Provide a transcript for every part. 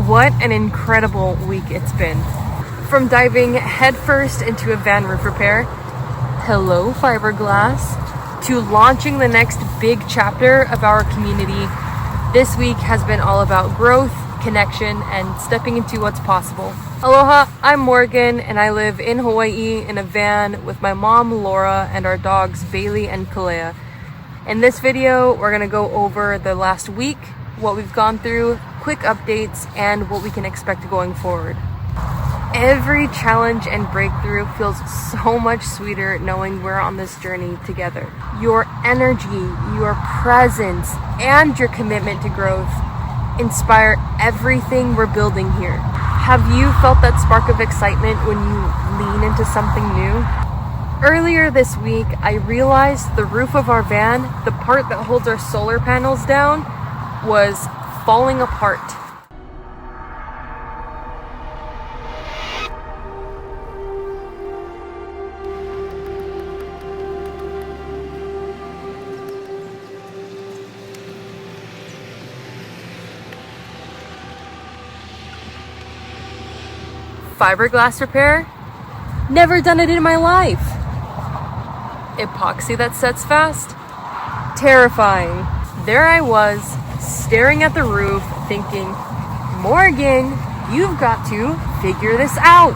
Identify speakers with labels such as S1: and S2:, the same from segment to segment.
S1: What an incredible week it's been. From diving headfirst into a van roof repair, hello Fiberglass, to launching the next big chapter of our community, this week has been all about growth, connection, and stepping into what's possible. Aloha, I'm Morgan, and I live in Hawaii in a van with my mom Laura and our dogs Bailey and Kalea. In this video, we're gonna go over the last week, what we've gone through, quick updates, and what we can expect going forward. Every challenge and breakthrough feels so much sweeter knowing we're on this journey together. Your energy, your presence, and your commitment to growth inspire everything we're building here. Have you felt that spark of excitement when you lean into something new? Earlier this week, I realized the roof of our van, the part that holds our solar panels down, was falling apart. Fiberglass repair? Never done it in my life. Epoxy that sets fast? Terrifying. There I was, staring at the roof, thinking, Morgan, you've got to figure this out.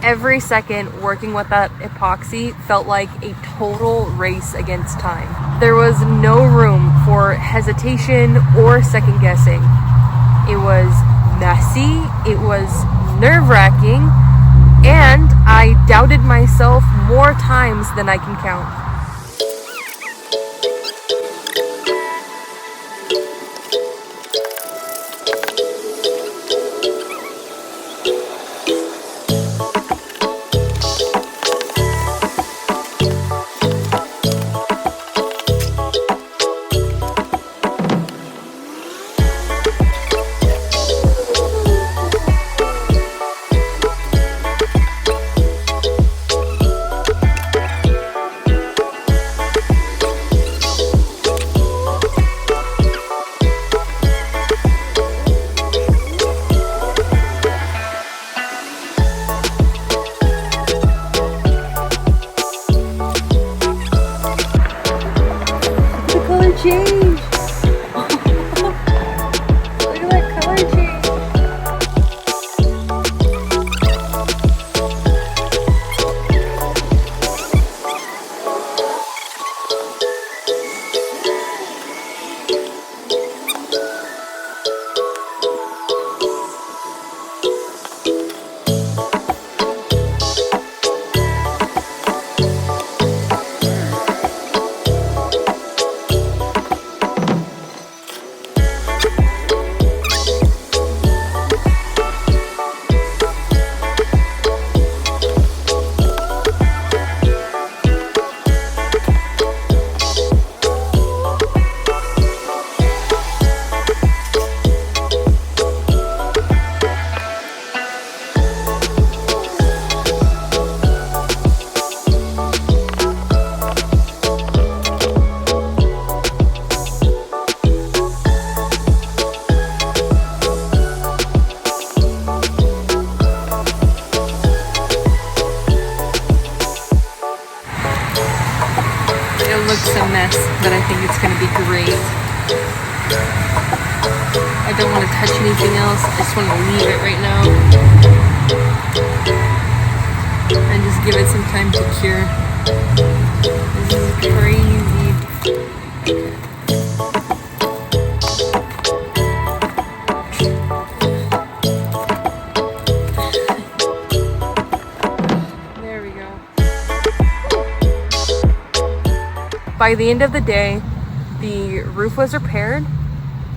S1: Every second working with that epoxy felt like a total race against time. There was no room for hesitation or second guessing. It was messy, it was nerve-wracking, and I doubted myself more times than I can count. Change. Look at that color change. It looks a mess, but I think it's going to be great. I don't want to touch anything else. I just want to leave it right now. And just give it some time to cure. This is crazy. There we go. By the end of the day, the roof was repaired,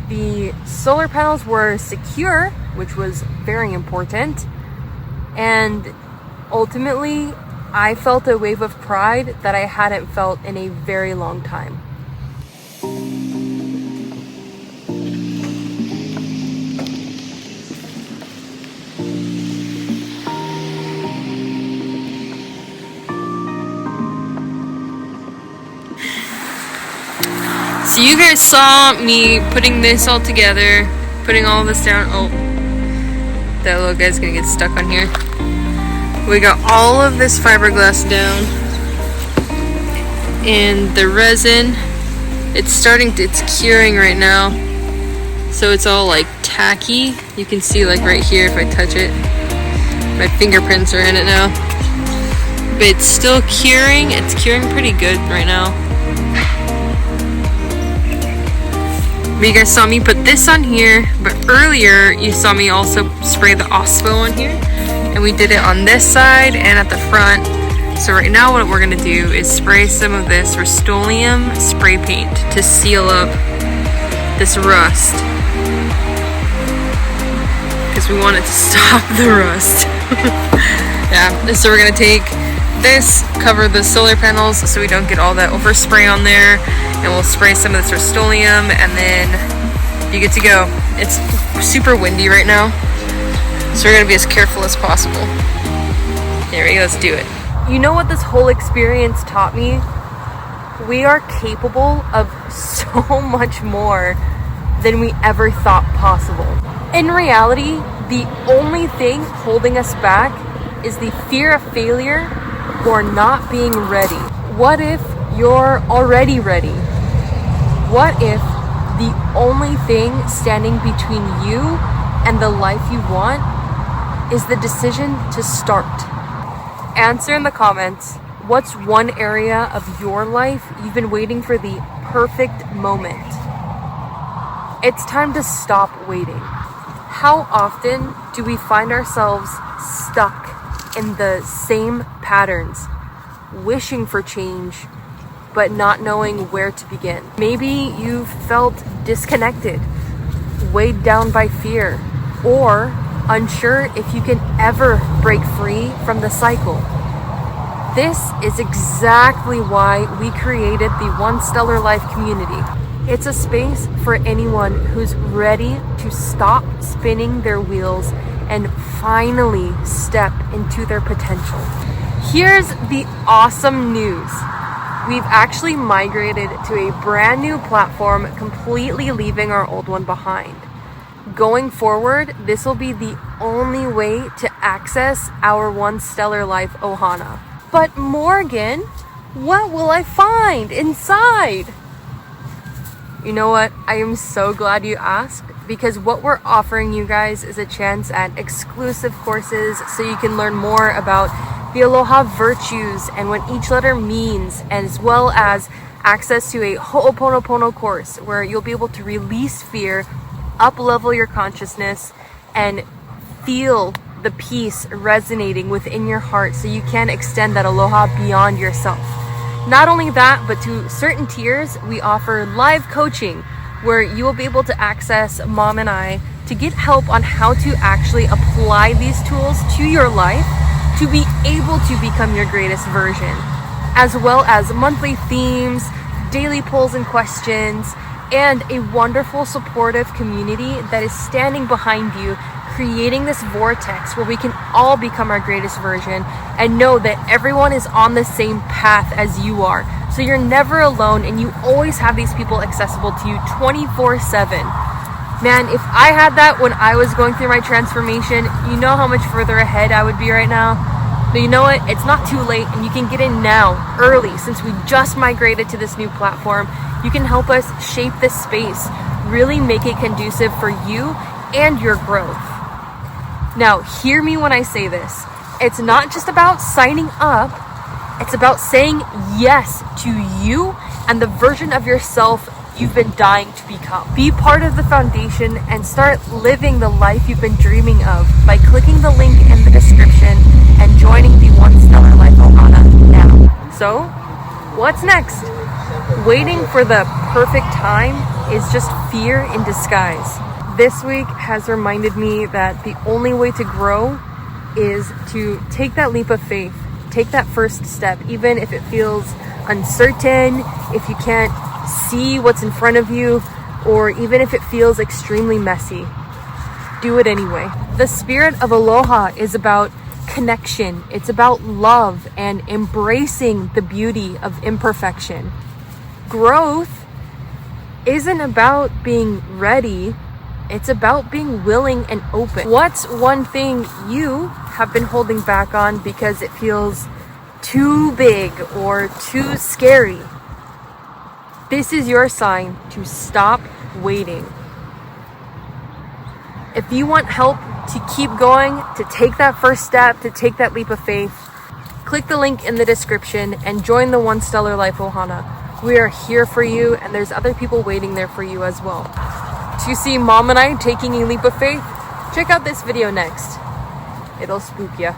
S1: the solar panels were secure, which was very important, and ultimately, I felt a wave of pride that I hadn't felt in a very long time. So you guys saw me putting this all together, putting all this down. Oh, that little guy's gonna get stuck on here. We got all of this fiberglass down, and the resin, it's curing right now. So it's all like tacky. You can see like right here if I touch it, my fingerprints are in it now. But it's still curing. It's curing pretty good right now. But you guys saw me put this on here, but earlier you saw me also spray the OSPO on here, and we did it on this side and at the front. So right now what we're gonna do is spray some of this Rust-Oleum spray paint to seal up this rust, because we want it to stop the rust. Yeah, so we're gonna take this, cover the solar panels so we don't get all that overspray on there, and we'll spray some of this Rust-Oleum, and then you get to go. It's super windy right now, so we're gonna be as careful as possible. Here we go, let's do it. You know what this whole experience taught me? We are capable of so much more than we ever thought possible. In reality, the only thing holding us back is the fear of failure or not being ready. What if you're already ready? What if the only thing standing between you and the life you want is the decision to start? Answer in the comments, what's one area of your life you've been waiting for the perfect moment? It's time to stop waiting. How often do we find ourselves stuck in the same patterns, wishing for change, but not knowing where to begin? Maybe you've felt disconnected, weighed down by fear, or unsure if you can ever break free from the cycle. This is exactly why we created the One Stellar Life community. It's a space for anyone who's ready to stop spinning their wheels and finally step into their potential. Here's the awesome news. We've actually migrated to a brand new platform, completely leaving our old one behind. Going forward, this will be the only way to access our One Stellar Life Ohana. But Morgan, what will I find inside? You know what? I am so glad you asked, because what we're offering you guys is a chance at exclusive courses so you can learn more about the Aloha virtues and what each letter means, as well as access to a Ho'oponopono course where you'll be able to release fear, up-level your consciousness, and feel the peace resonating within your heart so you can extend that aloha beyond yourself. Not only that, but to certain tiers, we offer live coaching where you will be able to access Mom and I to get help on how to actually apply these tools to your life to be able to become your greatest version, as well as monthly themes, daily polls and questions, and a wonderful supportive community that is standing behind you, creating this vortex where we can all become our greatest version and know that everyone is on the same path as you are. So you're never alone, and you always have these people accessible to you 24/7. Man, if I had that when I was going through my transformation, you know how much further ahead I would be right now. But you know what? It's not too late, and you can get in now, early, since we just migrated to this new platform. You can help us shape this space, really make it conducive for you and your growth. Now, hear me when I say this. It's not just about signing up, it's about saying yes to you and the version of yourself you've been dying to become. Be part of the foundation and start living the life you've been dreaming of by clicking the link in the description and joining the One Stellar Life Ohana now. So, what's next? Waiting for the perfect time is just fear in disguise. This week has reminded me that the only way to grow is to take that leap of faith, take that first step, even if it feels uncertain, if you can't see what's in front of you, or even if it feels extremely messy. Do it anyway. The spirit of aloha is about connection. It's about love and embracing the beauty of imperfection. Growth isn't about being ready. It's about being willing and open. What's one thing you have been holding back on because it feels too big or too scary? This is your sign to stop waiting. If you want help to keep going, to take that first step, to take that leap of faith, click the link in the description and join the One Stellar Life Ohana. We are here for you, and there's other people waiting there for you as well. To see Mom and I taking a leap of faith, check out this video next. It'll spook ya.